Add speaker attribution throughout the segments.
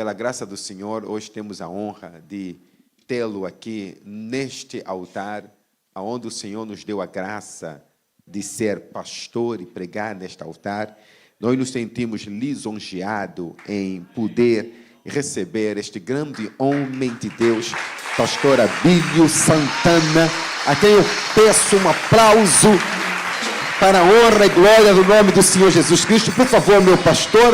Speaker 1: pela graça do Senhor, hoje temos a honra de tê-lo aqui neste altar, onde o Senhor nos deu a graça de ser pastor e pregar neste altar. Nós nos sentimos lisonjeados em poder receber este grande homem de Deus, pastor Abílio Santana, a quem eu peço um aplauso para a honra e glória do nome do Senhor Jesus Cristo. Por favor, meu pastor.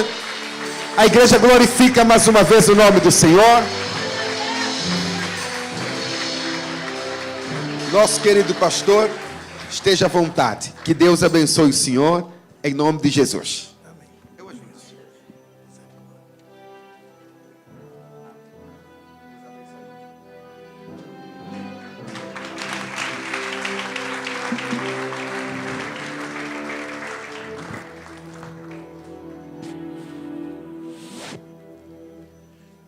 Speaker 1: A igreja glorifica mais uma vez o nome do Senhor. Nosso querido pastor, esteja à vontade. Que Deus abençoe o Senhor, em nome de Jesus. Amém.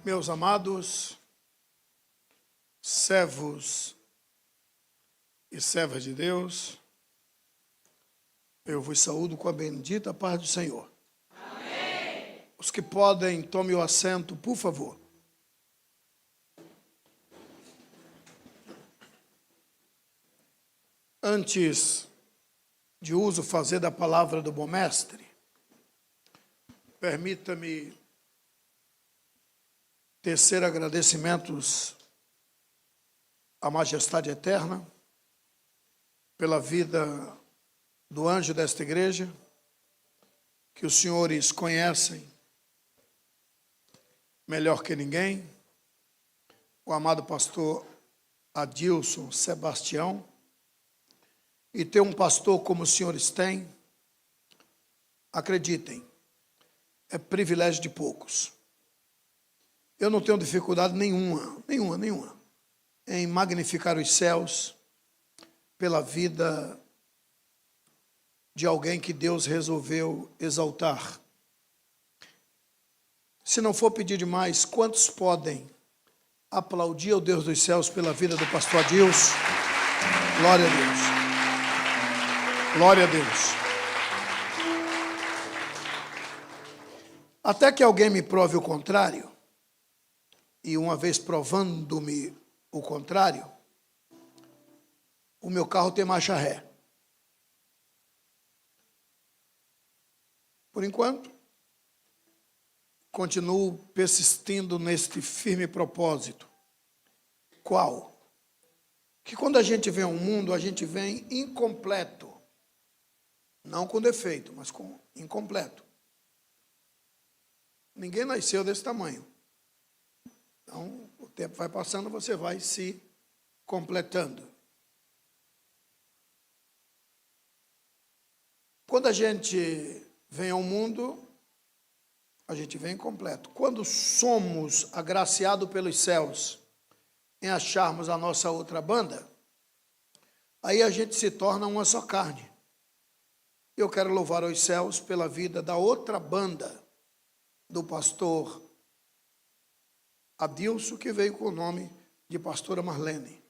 Speaker 2: Meus amados servos e servas de Deus, eu vos saúdo com a bendita paz do Senhor. Amém. Os que podem, tomem o assento, por favor. Antes de uso fazer da palavra do bom mestre, permita-me tecer agradecimentos à majestade eterna pela vida do anjo desta igreja, que os senhores conhecem melhor que ninguém, o amado pastor Adilson Sebastião. E ter um pastor como os senhores têm, acreditem, é privilégio de poucos. Eu não tenho dificuldade nenhuma em magnificar os céus pela vida de alguém que Deus resolveu exaltar. Se não for pedir demais, quantos podem aplaudir ao Deus dos céus pela vida do pastor Adilson? Glória a Deus. Glória a Deus. Até que alguém me prove o contrário, e uma vez provando-me o contrário, o meu carro tem marcha ré. Por enquanto, continuo persistindo neste firme propósito. Qual? Que quando a gente vem ao mundo, a gente vem incompleto. Não com defeito, mas com incompleto. Ninguém nasceu desse tamanho. Então, o tempo vai passando, você vai se completando. Quando a gente vem ao mundo, a gente vem completo. Quando somos agraciados pelos céus em acharmos a nossa outra banda, aí a gente se torna uma só carne. Eu quero louvar os céus pela vida da outra banda, do pastor Adilson, que veio com o nome de pastora Marlene.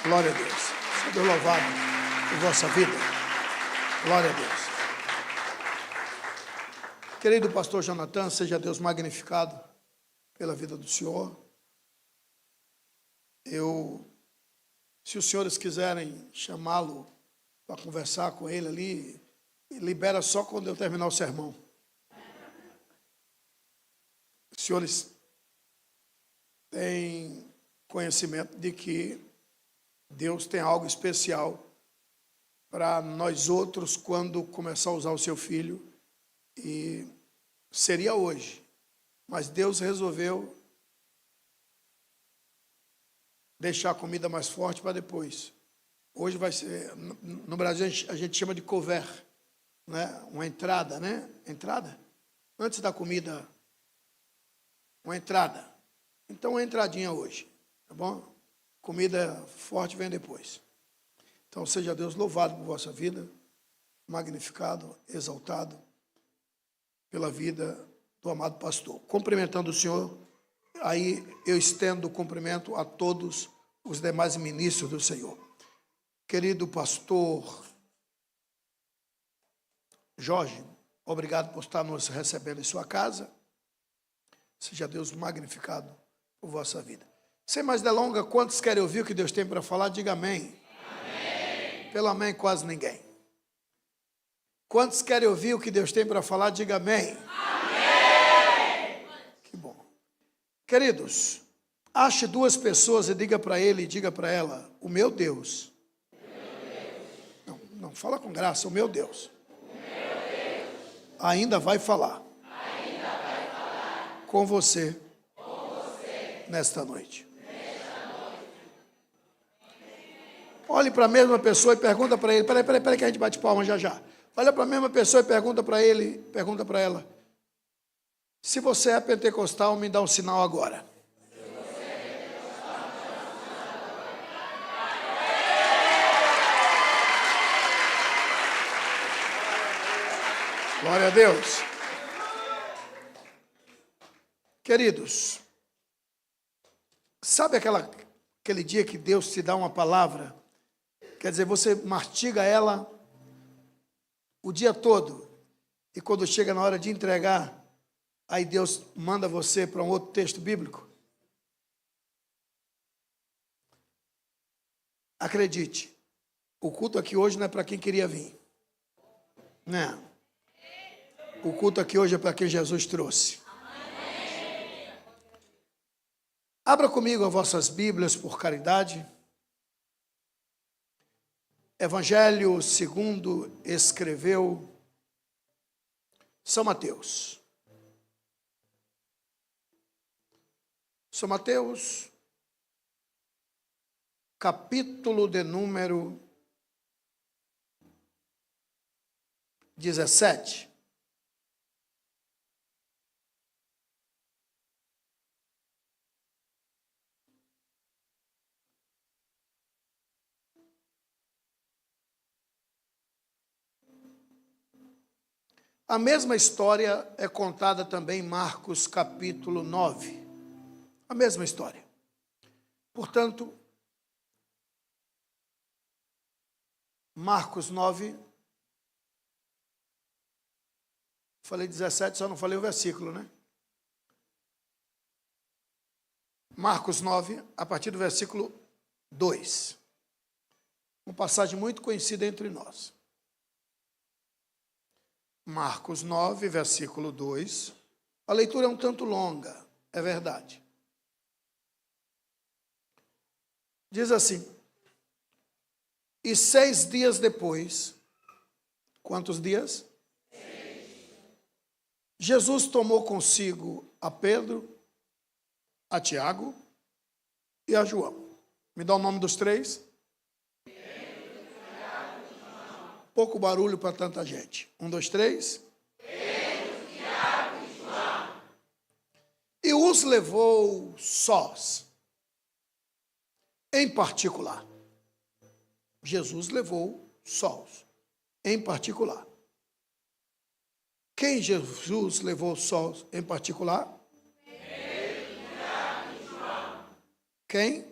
Speaker 2: Glória a Deus. Seja louvado por vossa vida. Glória a Deus. Querido pastor Jonathan, seja Deus magnificado pela vida do senhor. Se os senhores quiserem chamá-lo para conversar com ele ali, libera só quando eu terminar o sermão. Os senhores têm conhecimento de que Deus tem algo especial para nós outros quando começar a usar o seu filho, e seria hoje, mas Deus resolveu deixar a comida mais forte para depois. Hoje vai ser, no Brasil a gente chama de couvert, né? Uma entrada, né? Entrada? Antes da comida, uma entrada. Então, uma entradinha hoje, tá bom? Comida forte vem depois. Então, seja Deus louvado por vossa vida, magnificado, exaltado pela vida do amado pastor. Cumprimentando o senhor, aí eu estendo o cumprimento a todos os demais ministros do Senhor. Querido pastor Jorge, obrigado por estar nos recebendo em sua casa. Seja Deus magnificado por vossa vida. Sem mais delongas, quantos querem ouvir o que Deus tem para falar? Diga amém. Amém. Pelo amém, quase ninguém. Quantos querem ouvir o que Deus tem para falar? Diga amém. Amém. Que bom. Queridos, ache duas pessoas e diga para ele e diga para ela: o meu Deus. Não, fala com graça, o meu Deus. Ainda vai falar. Com você. Nesta noite. Olhe para a mesma pessoa e pergunta para ele. Peraí que a gente bate palma já. Olha para a mesma pessoa e pergunta para ele, pergunta para ela: se você é pentecostal, me dá um sinal agora. Glória a Deus. Queridos, sabe aquele dia que Deus te dá uma palavra? Quer dizer, você mastiga ela o dia todo, e quando chega na hora de entregar, aí Deus manda você para um outro texto bíblico? Acredite, o culto aqui hoje não é para quem queria vir. Não. O culto aqui hoje é para quem Jesus trouxe. Abra comigo as vossas Bíblias, por caridade. Evangelho segundo escreveu São Mateus. São Mateus, capítulo de número 17. A mesma história é contada também em Marcos capítulo 9. A mesma história. Portanto, Marcos 9, falei 17, só não falei o versículo, né? Marcos 9, a partir do versículo 2. Uma passagem muito conhecida entre nós. Marcos 9, versículo 2. A leitura é um tanto longa, é verdade. Diz assim: e 6 dias depois, quantos dias? 6. Jesus tomou consigo a Pedro, a Tiago e a João. Me dá o nome dos três? Pouco barulho para tanta gente. 1, 2, 3. Pedro, Tiago e João. E os levou sós. Em particular. Jesus levou sós. Em particular. Quem Jesus levou sós em particular? Pedro, Tiago e João. Quem?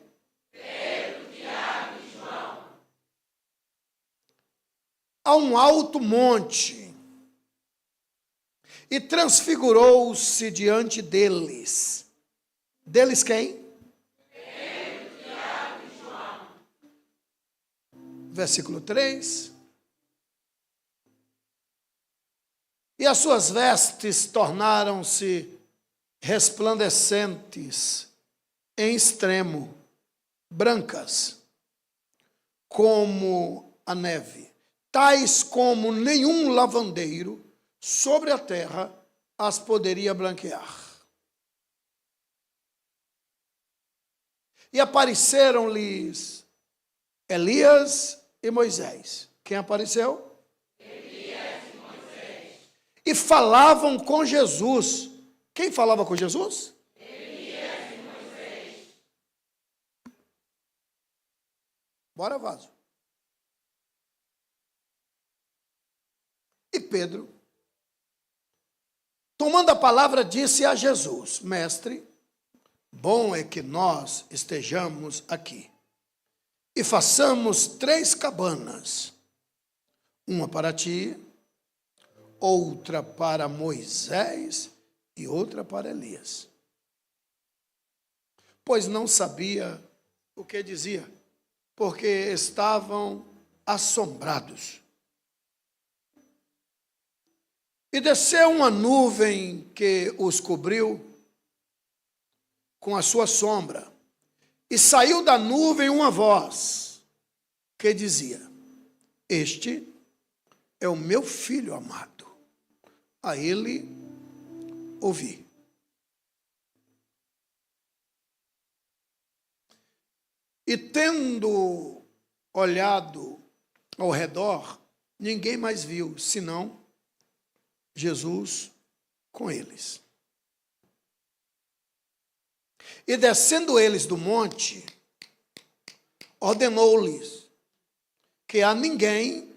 Speaker 2: A um alto monte e transfigurou-se diante deles. Deles quem? Pedro, Tiago e João. Versículo 3. E as suas vestes tornaram-se resplandecentes em extremo, brancas, como a neve. Tais como nenhum lavandeiro sobre a terra as poderia branquear. E apareceram-lhes Elias e Moisés. Quem apareceu? Elias e Moisés. E falavam com Jesus. Quem falava com Jesus? Elias e Moisés. Bora, vaso. E Pedro, tomando a palavra, disse a Jesus: Mestre, bom é que nós estejamos aqui e façamos 3 cabanas, uma para ti, outra para Moisés e outra para Elias. pois não sabia o que dizia, porque estavam assombrados. E desceu uma nuvem que os cobriu com a sua sombra, e saiu da nuvem uma voz que dizia: este é o meu filho amado, a ele ouvi. E tendo olhado ao redor, ninguém mais viu, senão Jesus com eles. E descendo eles do monte, ordenou-lhes que a ninguém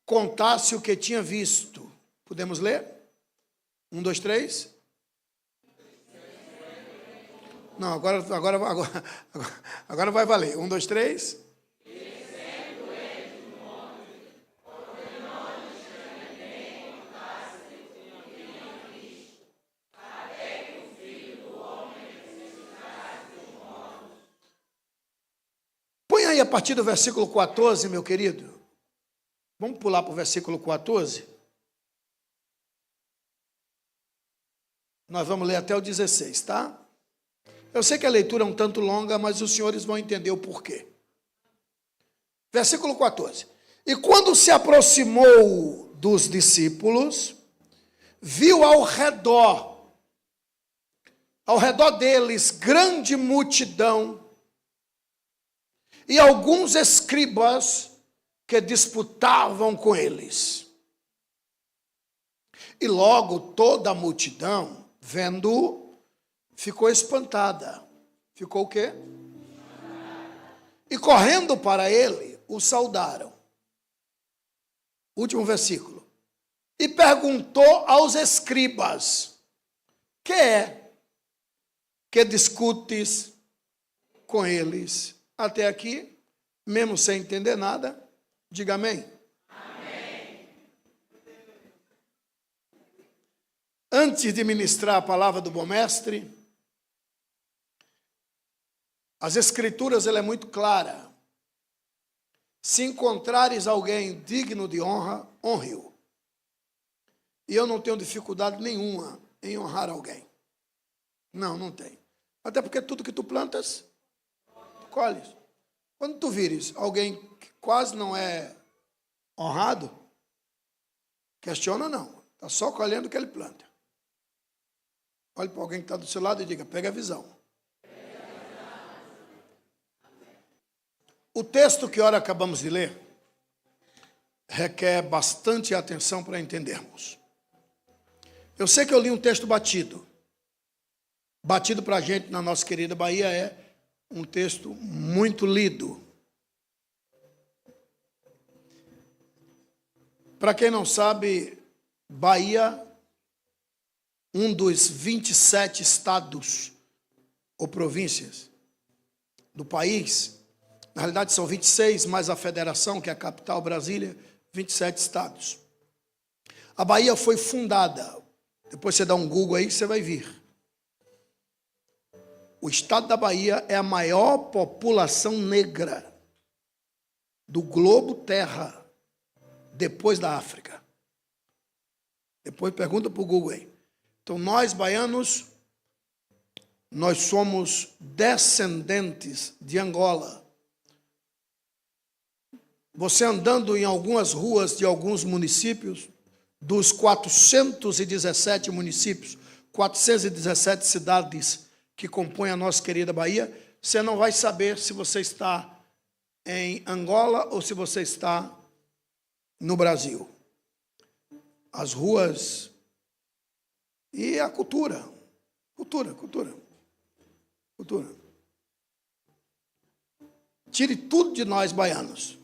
Speaker 2: contasse o que tinha visto. Podemos ler? 1, 2, 3. Não, agora vai valer. 1, 2, 3. Põe aí a partir do versículo 14, meu querido. Vamos pular para o versículo 14. Nós vamos ler até o 16, tá? Eu sei que a leitura é um tanto longa, mas os senhores vão entender o porquê. Versículo 14. E quando se aproximou dos discípulos, viu ao redor deles, grande multidão e alguns escribas que disputavam com eles. E logo toda a multidão, vendo-o, ficou espantada. Ficou o quê? E correndo para ele, o saudaram. Último versículo. E perguntou aos escribas: que é que discutes com eles? Até aqui, mesmo sem entender nada, diga amém. Amém. Antes de ministrar a palavra do bom mestre, as Escrituras, ela é muito clara. Se encontrares alguém digno de honra, honre-o. E eu não tenho dificuldade nenhuma em honrar alguém. Não tenho. Até porque tudo que tu plantas, tu colhes. Quando tu vires alguém que quase não é honrado, questiona não. Está só colhendo o que ele planta. Olhe para alguém que está do seu lado e diga: pega a visão. O texto que ora acabamos de ler requer bastante atenção para entendermos. Eu sei que eu li um texto batido. Batido para a gente na nossa querida Bahia é um texto muito lido. Para quem não sabe, Bahia, um dos 27 estados ou províncias do país. Na realidade são 26, mais a federação, que é a capital, Brasília, 27 estados. A Bahia foi fundada, depois você dá um Google aí, você vai vir. O estado da Bahia é a maior população negra do globo terra, depois da África. Depois pergunta para o Google aí. Então nós, baianos, nós somos descendentes de Angola. Você andando em algumas ruas de alguns municípios, dos 417 municípios, 417 cidades que compõem a nossa querida Bahia, você não vai saber se você está em Angola ou se você está no Brasil. As ruas e a cultura. Cultura. Tire tudo de nós baianos.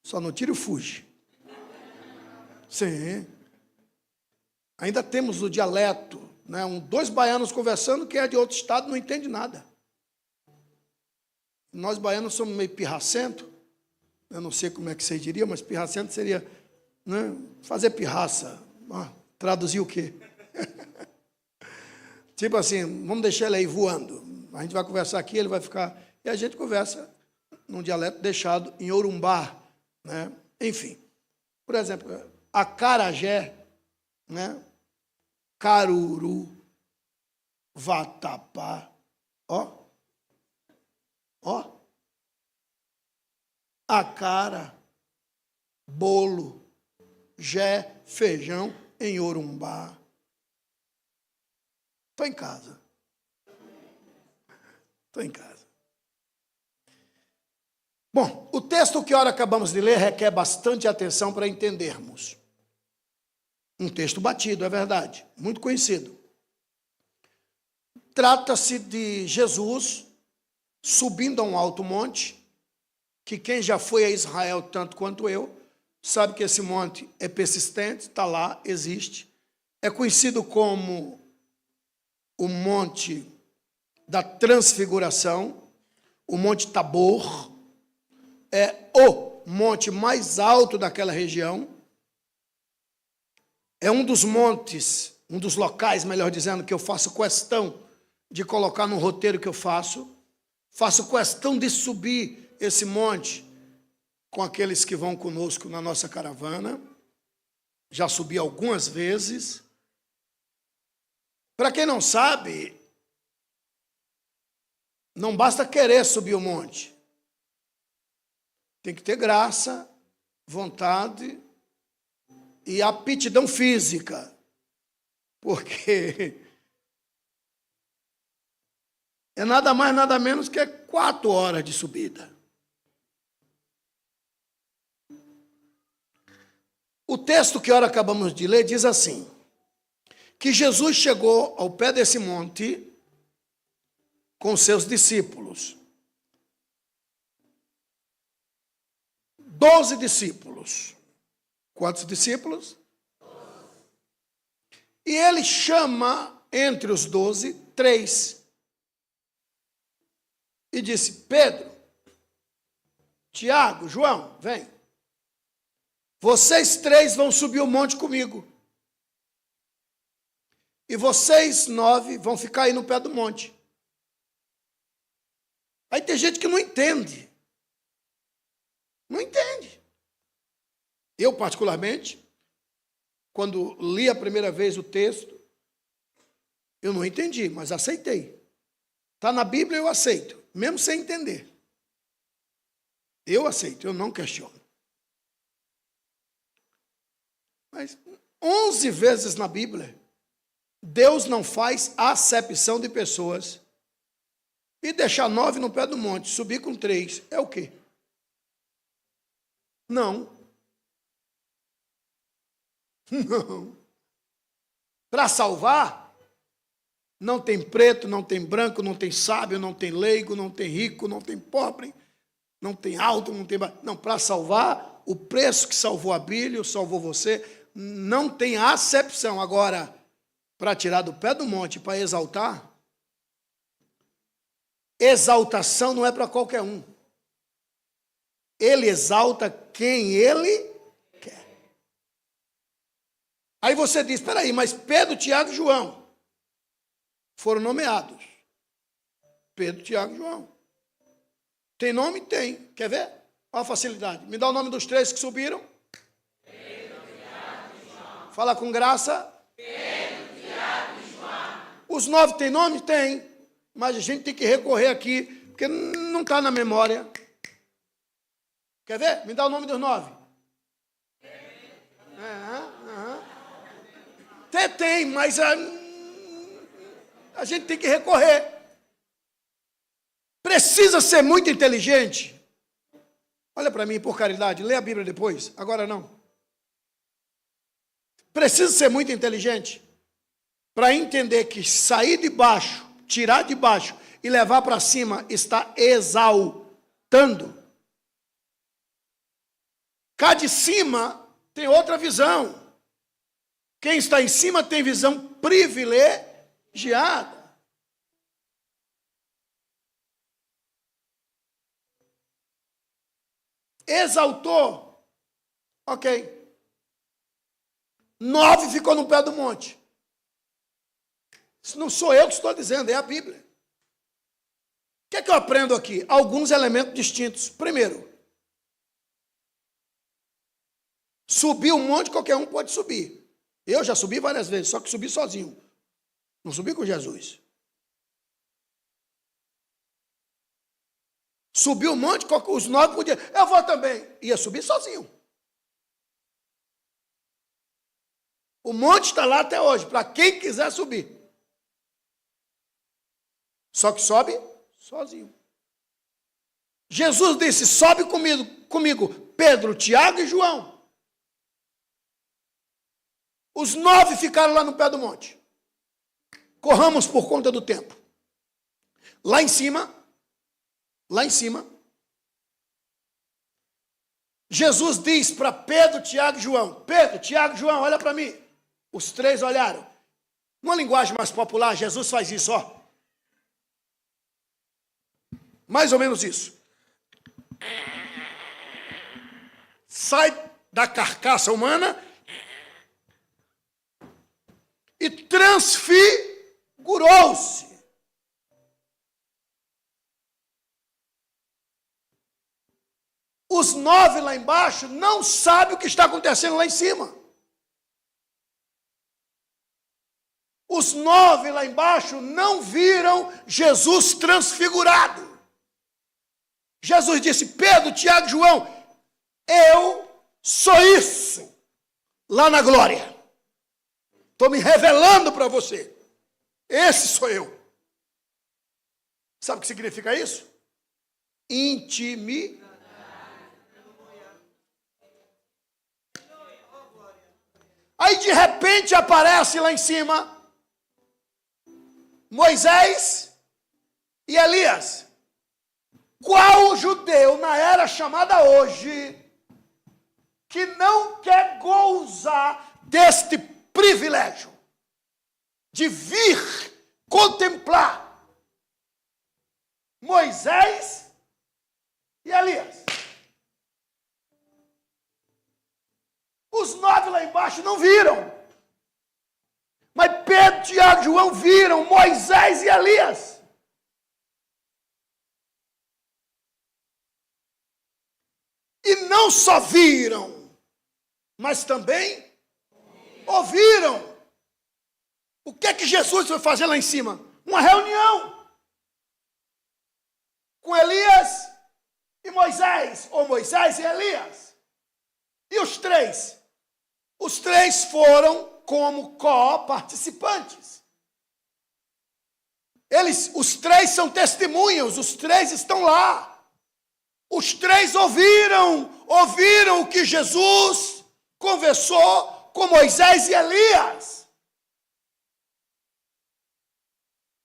Speaker 2: Só não tire o fuge. Sim. Ainda temos o dialeto, né? Dois baianos conversando, quem é de outro estado não entende nada. Nós baianos somos meio pirracento. Eu não sei como é que você diria, mas pirracento seria, né, fazer pirraça. Traduzir o quê? Tipo assim, vamos deixar ele aí voando. A gente vai conversar aqui, ele vai ficar... E a gente conversa num dialeto deixado em Orumbá, né? Enfim, por exemplo, acarajé, né? Caruru, vatapá, ó, acara, bolo, jé, feijão em Orumbá. Estou em casa. Estou em casa. Bom, o texto que ora acabamos de ler requer bastante atenção para entendermos. Um texto batido, é verdade, muito conhecido. Trata-se de Jesus subindo a um alto monte, que quem já foi a Israel tanto quanto eu, sabe que esse monte é persistente, está lá, existe. É conhecido como o Monte da Transfiguração, o Monte Tabor, é o monte mais alto daquela região, é um dos montes, um dos locais, melhor dizendo, que eu faço questão de colocar no roteiro que eu faço questão de subir esse monte com aqueles que vão conosco na nossa caravana, já subi algumas vezes. Para quem não sabe, não basta querer subir o monte. Tem que ter graça, vontade e aptidão física. Porque é nada mais, nada menos que 4 horas de subida. O texto que ora acabamos de ler diz assim, que Jesus chegou ao pé desse monte com seus discípulos. 12 discípulos. Quantos discípulos? 12. E ele chama entre os 12, 3. E disse, Pedro, Tiago, João, vem. Vocês 3 vão subir o monte comigo. E vocês 9 vão ficar aí no pé do monte. Aí tem gente que não entende. Não entende. Eu, particularmente, quando li a primeira vez o texto, eu não entendi, mas aceitei. Está na Bíblia, eu aceito, mesmo sem entender. Eu aceito, eu não questiono. Mas 11 vezes na Bíblia, Deus não faz acepção de pessoas e deixar 9 no pé do monte, subir com 3, é o quê? Não. Não. Para salvar, não tem preto, não tem branco, não tem sábio, não tem leigo, não tem rico, não tem pobre, não tem alto, não tem baixo. Não, para salvar, o preço que salvou a Bíblia, salvou você, não tem acepção. Agora, para tirar do pé do monte, para exaltar, exaltação não é para qualquer um. Ele exalta quem ele quer. Aí você diz, espera aí, mas Pedro, Tiago e João foram nomeados. Pedro, Tiago e João. Tem nome? Tem. Quer ver? Olha a facilidade. Me dá o nome dos 3 que subiram. Pedro, Tiago e João. Fala com graça. Pedro, Tiago e João. Os 9 têm nome? Tem. Mas a gente tem que recorrer aqui, porque não está na memória. Quer ver? Me dá o nome dos 9. Tem, mas a gente tem que recorrer. Precisa ser muito inteligente. Olha para mim, por caridade, lê a Bíblia depois, agora não. Precisa ser muito inteligente para entender que sair de baixo, tirar de baixo e levar para cima está exaltando. Cá de cima tem outra visão. Quem está em cima tem visão privilegiada. Exaltou. Ok. 9 ficou no pé do monte. Isso não sou eu que estou dizendo, é a Bíblia. que é que eu aprendo aqui? Alguns elementos distintos. Primeiro, subir um monte, qualquer um pode subir. Eu já subi várias vezes, só que subi sozinho. Não subi com Jesus. Subi um monte, os 9 podiam. Eu vou também. Ia subir sozinho. O monte está lá até hoje, para quem quiser subir. Só que sobe sozinho. Jesus disse, sobe comigo Pedro, Tiago e João. Os 9 ficaram lá no pé do monte. Corramos por conta do tempo. Lá em cima, Jesus diz para Pedro, Tiago e João, Pedro, Tiago e João, olha para mim. Os 3 olharam. Numa linguagem mais popular, Jesus faz isso, ó. Mais ou menos isso. Sai da carcaça humana e transfigurou-se. Os 9 lá embaixo não sabem o que está acontecendo lá em cima. Os 9 lá embaixo não viram Jesus transfigurado. Jesus disse, Pedro, Tiago e João, eu sou isso lá na glória. Estou me revelando para você. Esse sou eu. Sabe o que significa isso? Intimidade. Aí de repente aparece lá em cima Moisés e Elias. Qual judeu na era chamada hoje que não quer gozar deste privilégio de vir contemplar Moisés e Elias? Os 9 lá embaixo não viram. Mas Pedro, Tiago e João viram Moisés e Elias. E não só viram, mas também ouviram. O que é que Jesus foi fazer lá em cima? Uma reunião com Elias e Moisés, ou Moisés e Elias. E os 3? Os 3 foram como co-participantes. Os 3 são testemunhas, os 3 estão lá. Os 3 ouviram o que Jesus conversou com Moisés e Elias.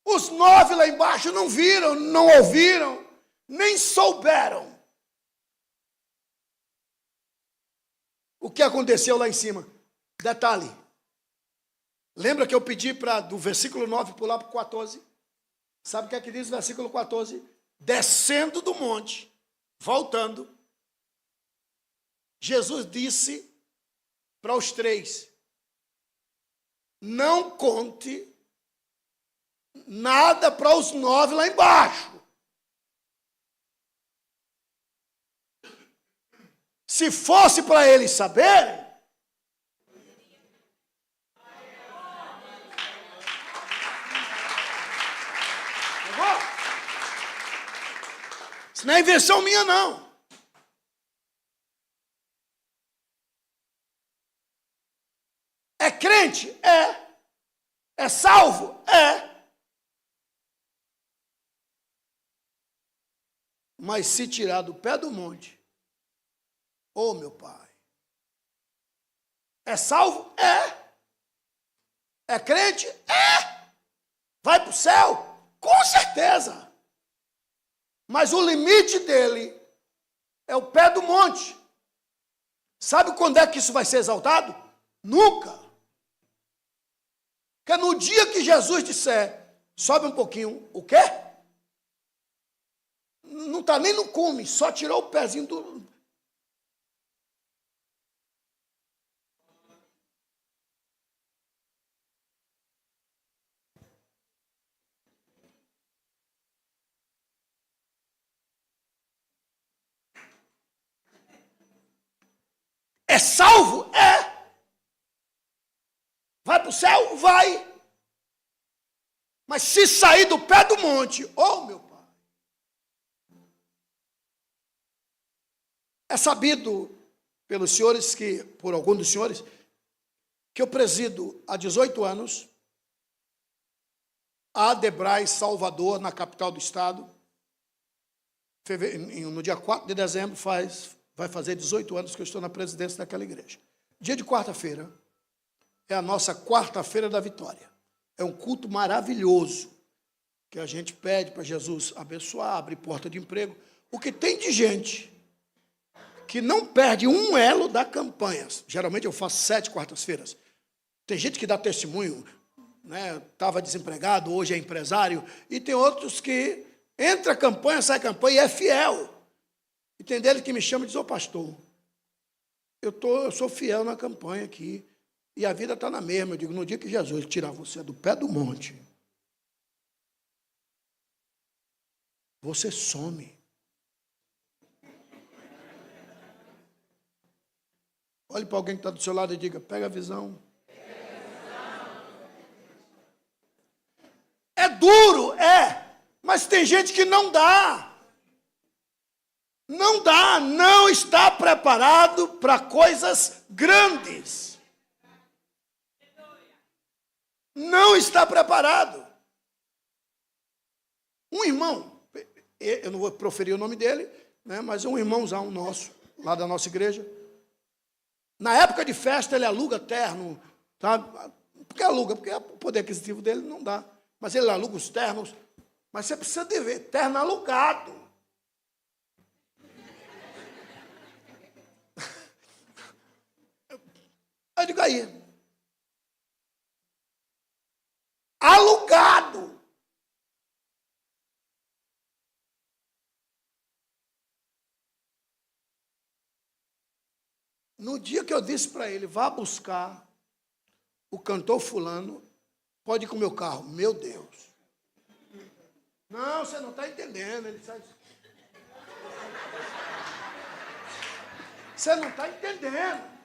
Speaker 2: Os 9 lá embaixo não viram, não ouviram, nem souberam o que aconteceu lá em cima. Detalhe. Lembra que eu pedi para do versículo 9 pular para o 14? Sabe o que é que diz o versículo 14? Descendo do monte, voltando, Jesus disse para os 3, não conte nada para os 9 lá embaixo. Se fosse para eles saberem, isso não é invenção minha, não. É crente? É. É salvo? É. Mas se tirar do pé do monte, ô meu pai, é salvo? É. É crente? É. Vai para o céu? Com certeza. Mas o limite dele é o pé do monte. Sabe quando é que isso vai ser exaltado? Nunca. Porque no dia que Jesus disser, sobe um pouquinho, o quê? Não está nem no cume, só tirou o pezinho do... É salvo? É. Vai para o céu? Vai. Mas se sair do pé do monte, meu pai. É sabido pelos senhores por algum dos senhores, que eu presido há 18 anos a Adebrais Salvador, na capital do estado. No dia 4 de dezembro vai fazer 18 anos que eu estou na presidência daquela igreja. Dia de quarta-feira é a nossa quarta-feira da vitória. É um culto maravilhoso, que a gente pede para Jesus abençoar, abrir porta de emprego. O que tem de gente que não perde um elo da campanha. Geralmente eu faço 7 quartas-feiras. Tem gente que dá testemunho, né? Estava desempregado, hoje é empresário. E tem outros que entra a campanha, sai a campanha e é fiel. E tem dele que me chama e diz, pastor, eu sou fiel na campanha aqui. E a vida está na mesma. Eu digo, no dia que Jesus tirar você do pé do monte, você some. Olhe para alguém que está do seu lado e diga, pega a visão. É duro, mas tem gente que não dá. Não dá, não está preparado para coisas grandes. Não está preparado. Um irmão, eu não vou proferir o nome dele, né, mas um irmãozão nosso, lá da nossa igreja. Na época de festa, ele aluga terno, sabe? Porque aluga, porque o poder aquisitivo dele não dá. Mas ele aluga os ternos. Mas você precisa de ver, terno alugado. Eu digo aí. Alugado. No dia que eu disse para ele, vá buscar o cantor fulano, pode ir com o meu carro. Meu Deus. Não, você não está entendendo. Ele sai... Você não está entendendo.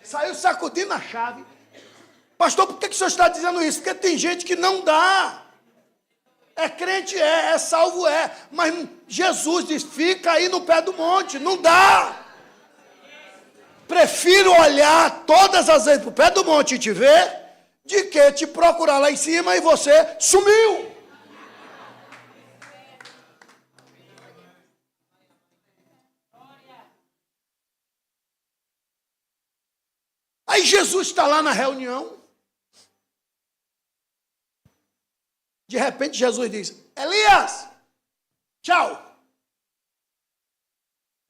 Speaker 2: Saiu sacudindo a chave. Pastor, por que o senhor está dizendo isso? Porque tem gente que não dá. É crente, é salvo, mas Jesus diz, fica aí no pé do monte, não dá. Prefiro olhar todas as vezes para o pé do monte e te ver, de que te procurar lá em cima e você sumiu. Aí Jesus está lá na reunião. De repente Jesus diz, Elias, tchau.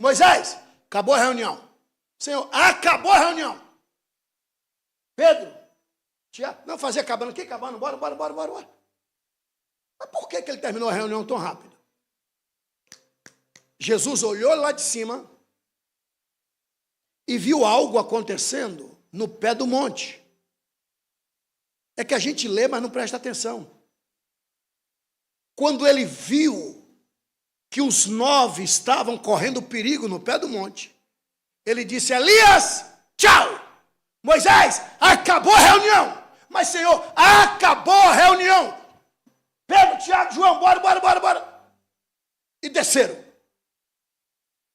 Speaker 2: Moisés, acabou a reunião. Senhor, acabou a reunião. Pedro, Tiago, não fazia cabana aqui, cabana, bora. Mas por que ele terminou a reunião tão rápido? Jesus olhou lá de cima e viu algo acontecendo no pé do monte. É que a gente lê, mas não presta atenção. Quando ele viu que os 9 estavam correndo perigo no pé do monte, ele disse, Elias, tchau. Moisés, acabou a reunião. Mas, Senhor, acabou a reunião. Pedro, Tiago, João, bora. E desceram.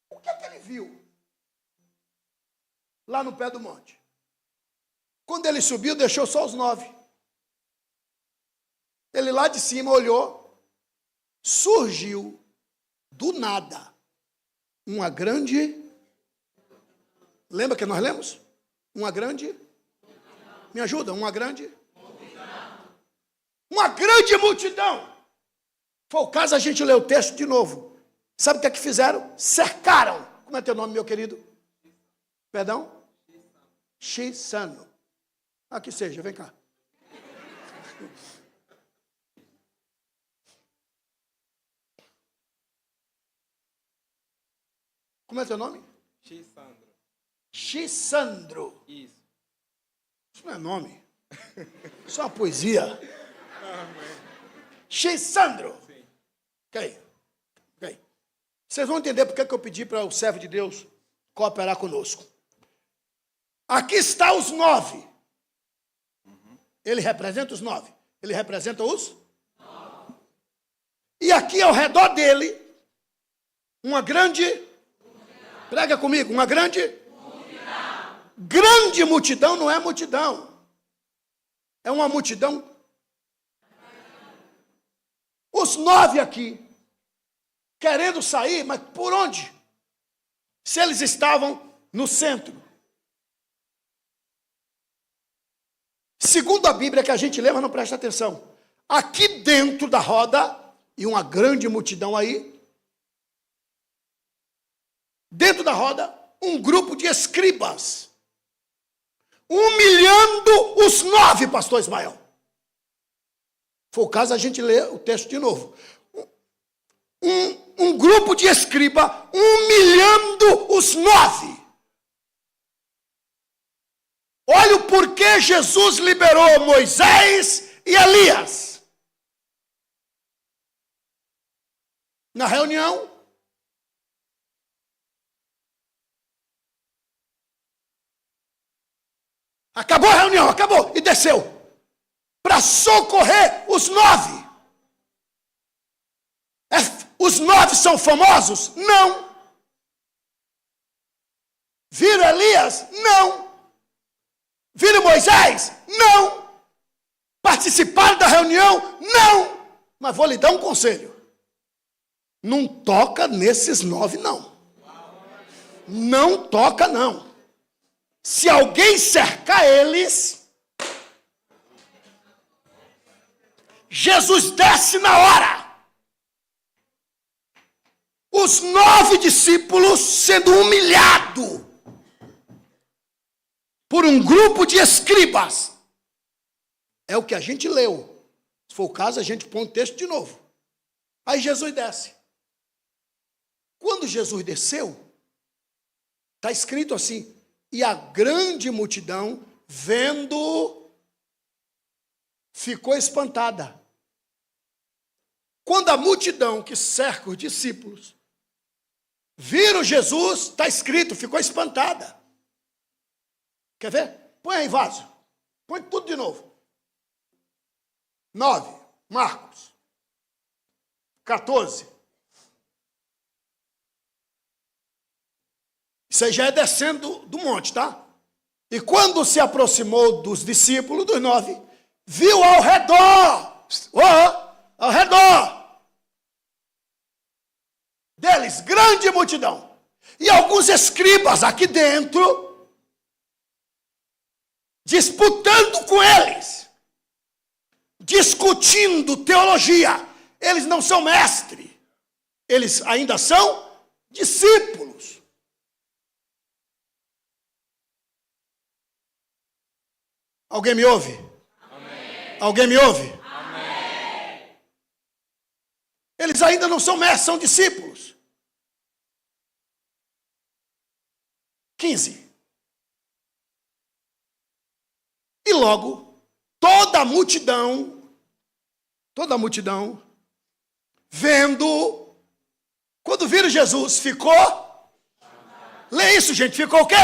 Speaker 2: O que é que ele viu lá no pé do monte? Quando ele subiu, deixou só os 9. Ele lá de cima olhou, surgiu do nada uma grande... Lembra que nós lemos? Uma grande... Me ajuda? Uma grande multidão. Foi o caso a gente ler o texto de novo. Sabe o que é que fizeram? Cercaram. Como é teu nome, meu querido? Perdão? Xisano. Que seja, vem cá. Como é teu nome? Xisandro.
Speaker 3: Isso.
Speaker 2: Isso não é nome. Isso é uma poesia. Xisandro. Ok. Vocês vão entender porque que eu pedi para o servo de Deus cooperar conosco. Aqui está os 9. Ele representa os 9. Ele representa os 9. E aqui ao redor dele, uma grande... Prega comigo, uma grande... multidão. Grande multidão não é multidão. É uma multidão. Os 9 aqui, querendo sair, mas por onde? Se eles estavam no centro. Segundo a Bíblia que a gente lê, mas não presta atenção. Aqui dentro da roda, e uma grande multidão aí, dentro da roda, um grupo de escribas, humilhando os 9, pastor Ismael. Foi o caso a gente ler o texto de novo. Um grupo de escriba humilhando os 9. Olha o porquê Jesus liberou Moisés e Elias. Na reunião, acabou a reunião, acabou, e desceu para socorrer os 9. Os 9 são famosos? Não. Viram Elias? Não. Viram Moisés? Não. Participaram da reunião? Não. Mas vou lhe dar um conselho. Não toca nesses 9, não. Não toca, não. Se alguém cercar eles, Jesus desce na hora. Os 9 discípulos sendo humilhados por um grupo de escribas. É o que a gente leu. Se for o caso, a gente põe o texto de novo. Aí Jesus desce. Quando Jesus desceu, está escrito assim: e a grande multidão, vendo, ficou espantada. Quando a multidão que cerca os discípulos viram Jesus, está escrito, ficou espantada. Quer ver? Põe aí, vaso. Põe tudo de novo. 9, Marcos. 14. Isso aí já é descendo do monte, tá? E quando se aproximou dos discípulos, dos 9, viu ao redor, ao redor deles, grande multidão. E alguns escribas aqui dentro, disputando com eles, discutindo teologia. Eles não são mestres, eles ainda são discípulos. Alguém me ouve? Amém. Alguém me ouve? Amém. Eles ainda não são mestres, são discípulos. 15. E logo, toda a multidão, vendo, quando viram Jesus, ficou... Lê isso, gente, ficou o quê?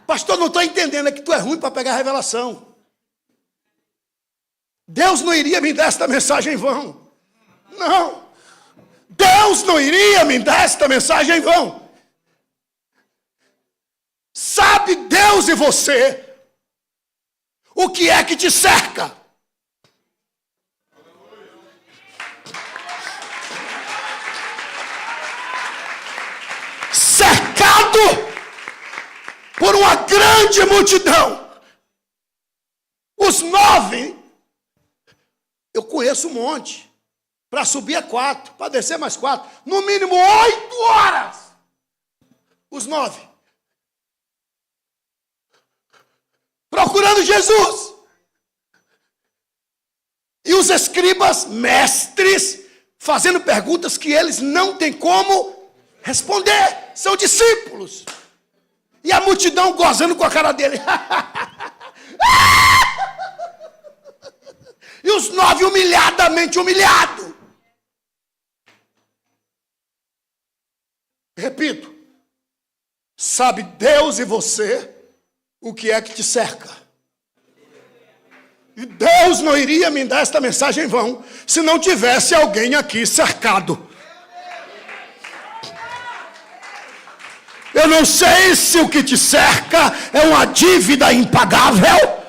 Speaker 2: Pastor, não estou entendendo, é que tu é ruim para pegar a revelação. Deus não iria me dar esta mensagem em vão. Não. Deus não iria me dar esta mensagem em vão. Sabe Deus e você o que é que te cerca? Cercado por uma grande multidão. Os 9, eu conheço um monte. Para subir é 4, para descer mais 4. No mínimo 8 horas. Os 9. Procurando Jesus. E os escribas, mestres, fazendo perguntas que eles não têm como responder. São discípulos. E a multidão gozando com a cara dele. E os 9 humilhadamente humilhados. Repito. Sabe Deus e você o que é que te cerca. E Deus não iria me dar esta mensagem em vão se não tivesse alguém aqui cercado. Eu não sei se o que te cerca é uma dívida impagável.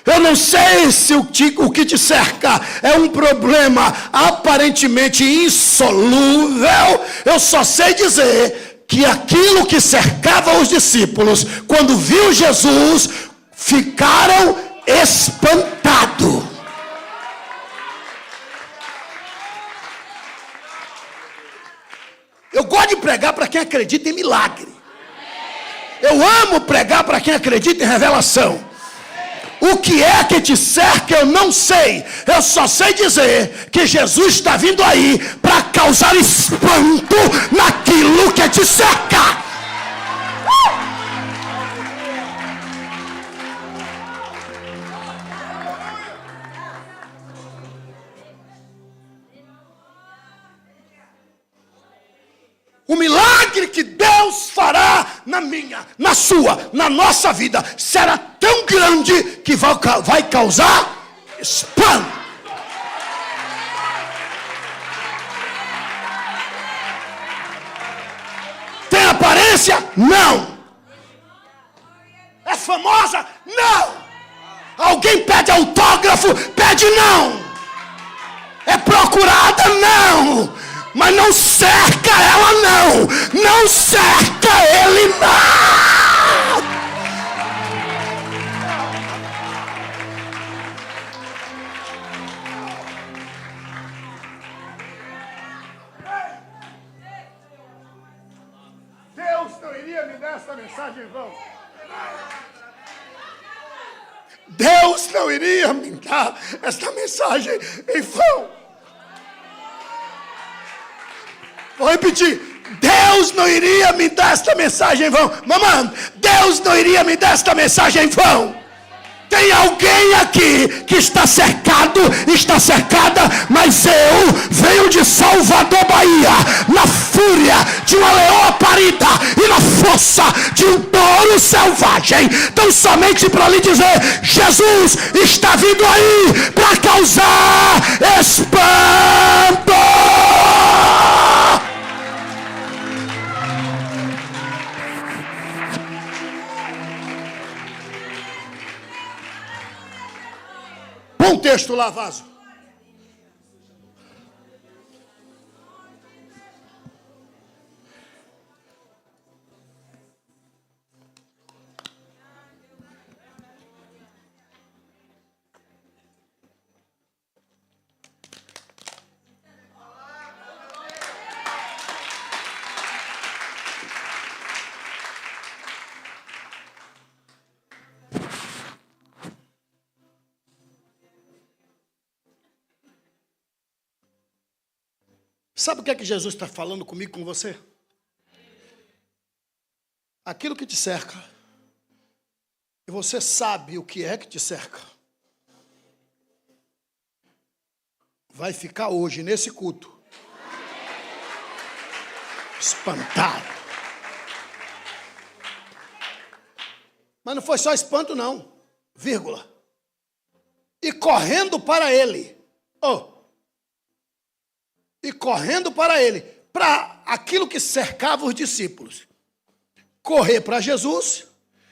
Speaker 2: Eu não sei se o que te cerca é um problema aparentemente insolúvel. Eu só sei dizer que aquilo que cercava os discípulos, quando viu Jesus, ficaram espantados. Eu gosto de pregar para quem acredita em milagre. Eu amo pregar para quem acredita em revelação. O que é que te cerca eu não sei. Eu só sei dizer que Jesus está vindo aí para causar espanto naquilo que te cerca. O milagre que Deus fará na minha, na sua, na nossa vida será tão grande que vai causar espanto. Tem aparência? Não. É famosa? Não. Alguém pede autógrafo? Pede não. É procurada? Não. Mas não cerca ela não. Não cerca ele não. Deus não iria me dar essa mensagem em vão. Deus não iria me dar esta mensagem em vão. Vou repetir. Deus não iria me dar esta mensagem em vão. Mamãe, Deus não iria me dar esta mensagem em vão. Tem alguém aqui que está cercado, está cercada, mas eu venho de Salvador, Bahia, na fúria de uma leoa parida e na força de um touro selvagem. Então somente para lhe dizer, Jesus está vindo aí para causar espanto. Põe um texto lá, vaso. Sabe o que é que Jesus está falando comigo, com você? Aquilo que te cerca, e você sabe o que é que te cerca, vai ficar hoje, nesse culto, espantado. Mas não foi só espanto não, vírgula. E correndo para ele. E correndo para ele, para aquilo que cercava os discípulos. Correr para Jesus.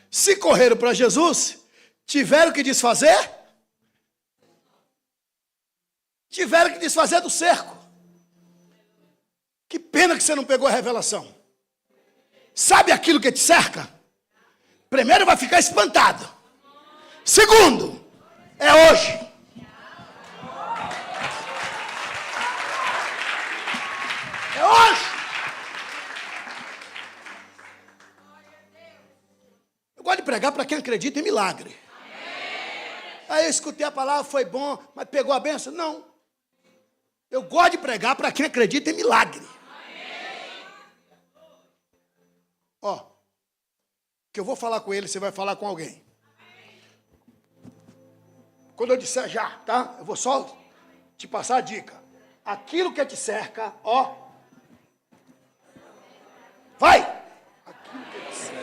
Speaker 2: Se correram para Jesus, tiveram que desfazer? Tiveram que desfazer do cerco. Que pena que você não pegou a revelação. Sabe aquilo que te cerca? Primeiro vai ficar espantado. Segundo, é hoje. É hoje. Eu gosto de pregar para quem acredita em milagre. Aí eu escutei a palavra, foi bom, mas pegou a bênção? Não. Eu gosto de pregar para quem acredita em milagre. Ó, que eu vou falar com ele, você vai falar com alguém. Quando eu disser já, tá? Eu vou só te passar a dica. Aquilo que te cerca, ó. Vai! Aquilo que te cerca.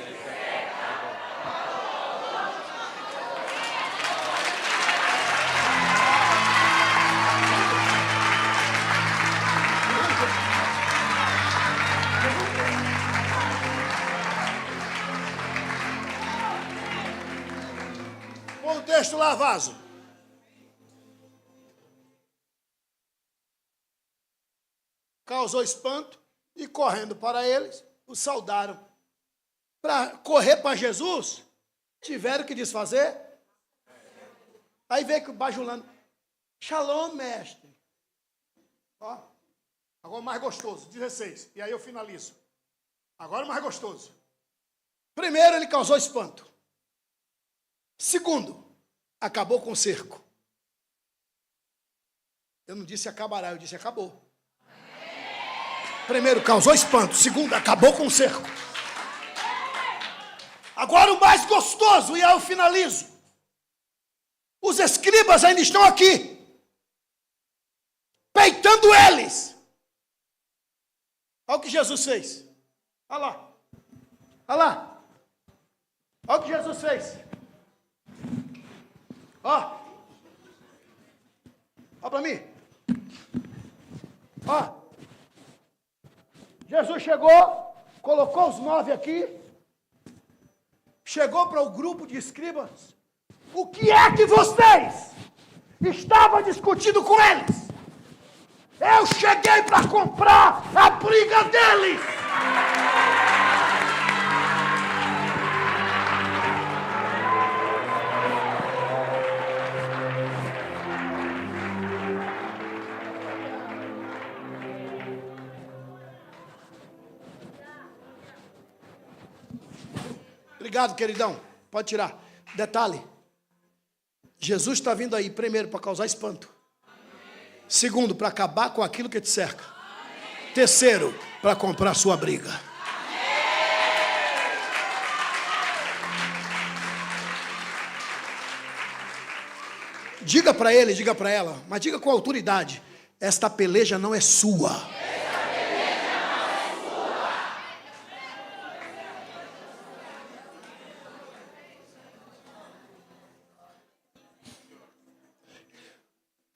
Speaker 2: texto lá, vaso. Causou espanto e correndo para eles, os saudaram. Para correr para Jesus, tiveram que desfazer. Aí veio que o bajulando. Shalom, mestre. Ó, agora o mais gostoso, 16. E aí eu finalizo. Agora o mais gostoso. Primeiro, ele causou espanto. Segundo, acabou com o cerco. Eu não disse acabará, eu disse acabou. Primeiro, causou espanto. Segundo, acabou com o cerco. Agora o mais gostoso, e aí eu finalizo. Os escribas ainda estão aqui, peitando eles. Olha o que Jesus fez. Olha lá. Olha lá. Olha o que Jesus fez. Ó. Olha para mim. Ó. Jesus chegou, colocou os 9 aqui. Chegou para o grupo de escribas. O que é que vocês estavam discutindo com eles? Eu cheguei para comprar a briga deles. Obrigado, queridão. Pode tirar. Detalhe. Jesus está vindo aí, primeiro, para causar espanto. Segundo, para acabar com aquilo que te cerca. Terceiro, para comprar sua briga. Diga para ele, diga para ela, mas diga com autoridade: esta peleja não é sua.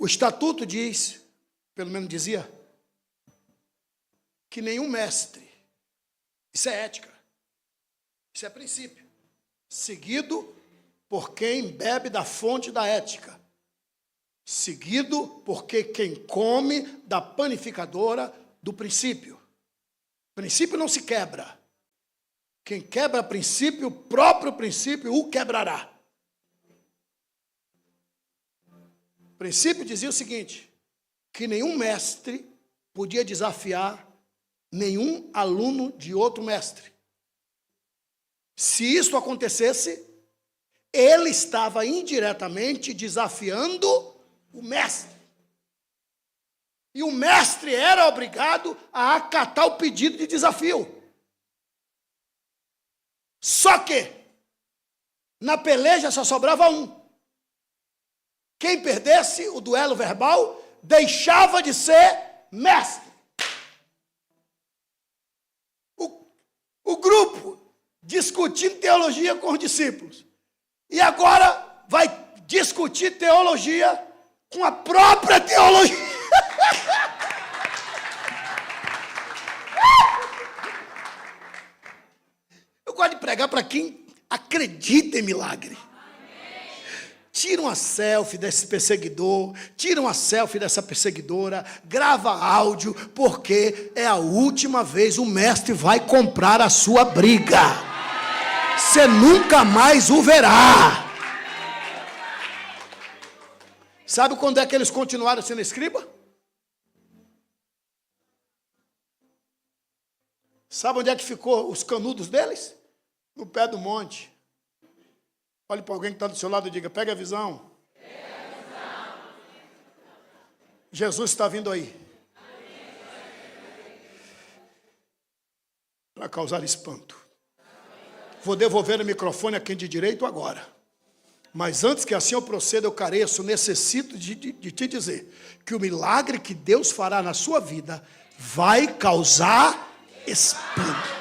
Speaker 2: O estatuto diz, pelo menos dizia, que nenhum mestre, isso é ética, isso é princípio, seguido por quem bebe da fonte da ética, seguido por quem come da panificadora do princípio. Princípio não se quebra. Quem quebra princípio, o próprio princípio o quebrará. O princípio dizia o seguinte, que nenhum mestre podia desafiar nenhum aluno de outro mestre. Se isso acontecesse, ele estava indiretamente desafiando o mestre. E o mestre era obrigado a acatar o pedido de desafio. Só que, na peleja só sobrava um. Quem perdesse o duelo verbal deixava de ser mestre. O grupo discutindo teologia com os discípulos. E agora vai discutir teologia com a própria teologia. Eu gosto de pregar para quem acredita em milagre. Tira uma selfie desse perseguidor, tira uma selfie dessa perseguidora, grava áudio, porque é a última vez o mestre vai comprar a sua briga. Você nunca mais o verá. Sabe quando é que eles continuaram sendo escriba? Sabe onde é que ficou os canudos deles? No pé do monte. Olhe para alguém que está do seu lado e diga, pega a visão. Jesus está vindo aí. Para causar espanto. Vou devolver o microfone a quem de direito agora. Mas antes que assim eu proceda, eu careço, necessito de te dizer que o milagre que Deus fará na sua vida vai causar espanto.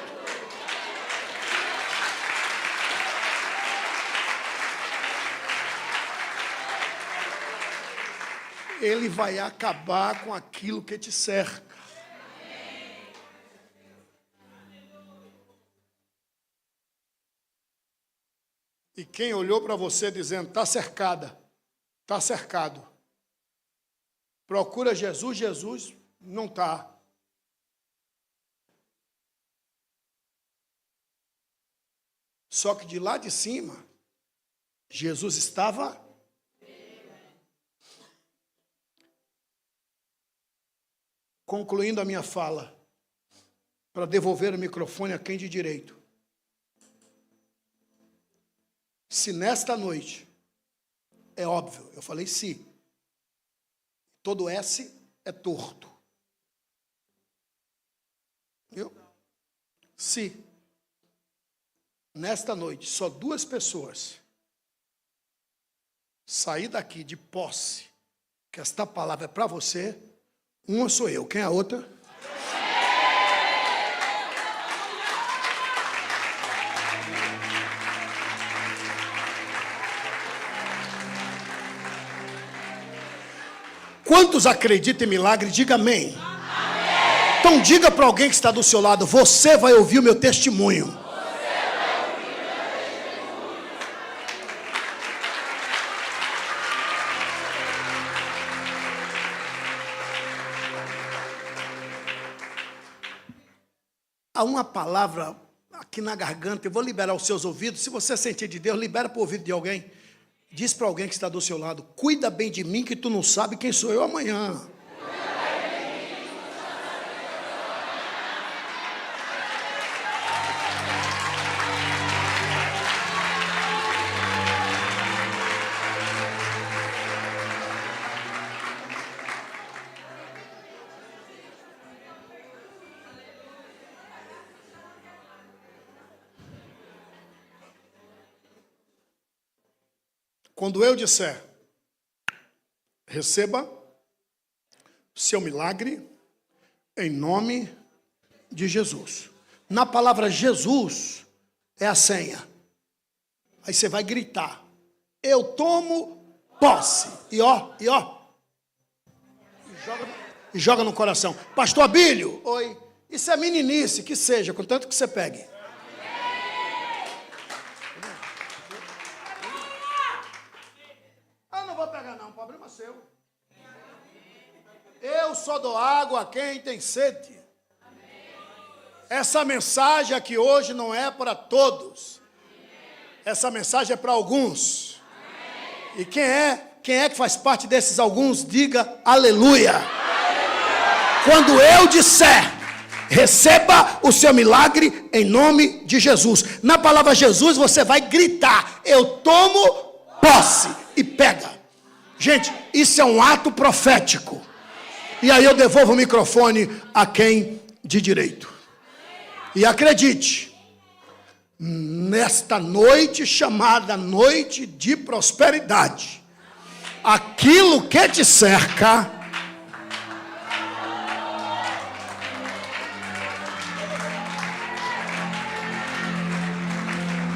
Speaker 2: Ele vai acabar com aquilo que te cerca. E quem olhou para você dizendo, está cercada, está cercado. Procura Jesus, Jesus não está. Só que de lá de cima, Jesus estava. Concluindo a minha fala, para devolver o microfone a quem de direito. Se nesta noite, é óbvio, eu falei se, todo S é torto. Viu? Se nesta noite só 2 pessoas sair daqui de posse, que esta palavra é para você, uma sou eu, quem é a outra? Quantos acreditam em milagre? Diga amém. Amém. Então diga para alguém que está do seu lado, você vai ouvir o meu testemunho. Há uma palavra aqui na garganta, eu vou liberar os seus ouvidos. Se você sentir de Deus, libera para o ouvido de alguém. Diz para alguém que está do seu lado, cuida bem de mim que tu não sabe quem sou eu amanhã. Quando eu disser, receba seu milagre em nome de Jesus. Na palavra Jesus é a senha. Aí você vai gritar, eu tomo posse. E joga no coração. Pastor Abílio, oi. Isso é meninice, que seja, contanto que você pegue. Problema seu. Eu só dou água a quem tem sede. Essa mensagem aqui hoje não é para todos. Essa mensagem é para alguns. E quem é que faz parte desses alguns, diga aleluia. Quando eu disser, receba o seu milagre em nome de Jesus. Na palavra Jesus você vai gritar, eu tomo posse e pega. Gente, isso é um ato profético. E aí eu devolvo o microfone a quem de direito. E acredite, nesta noite chamada noite de prosperidade, aquilo que te cerca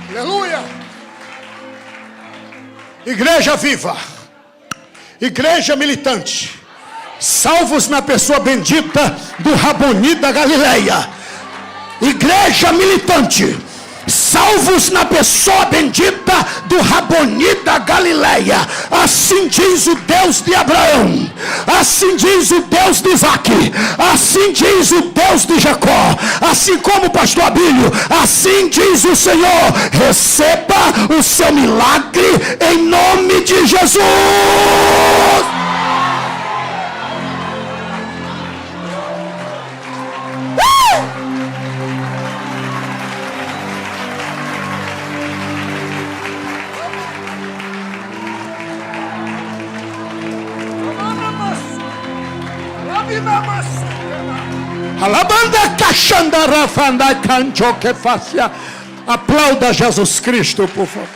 Speaker 2: aleluia. Igreja viva, igreja militante, salvos na pessoa bendita do Raboni da Galileia. Igreja militante, salvos na pessoa bendita do Raboni da Galileia. Assim diz o Deus de Abraão, assim diz o Deus de Isaac, assim diz o Deus de Jacó, assim como o pastor Abílio, assim diz o Senhor, receba o seu milagre em nome de Jesus. Alabanda cachandara fanda cancho que faça. Aplauda Jesus Cristo, por favor.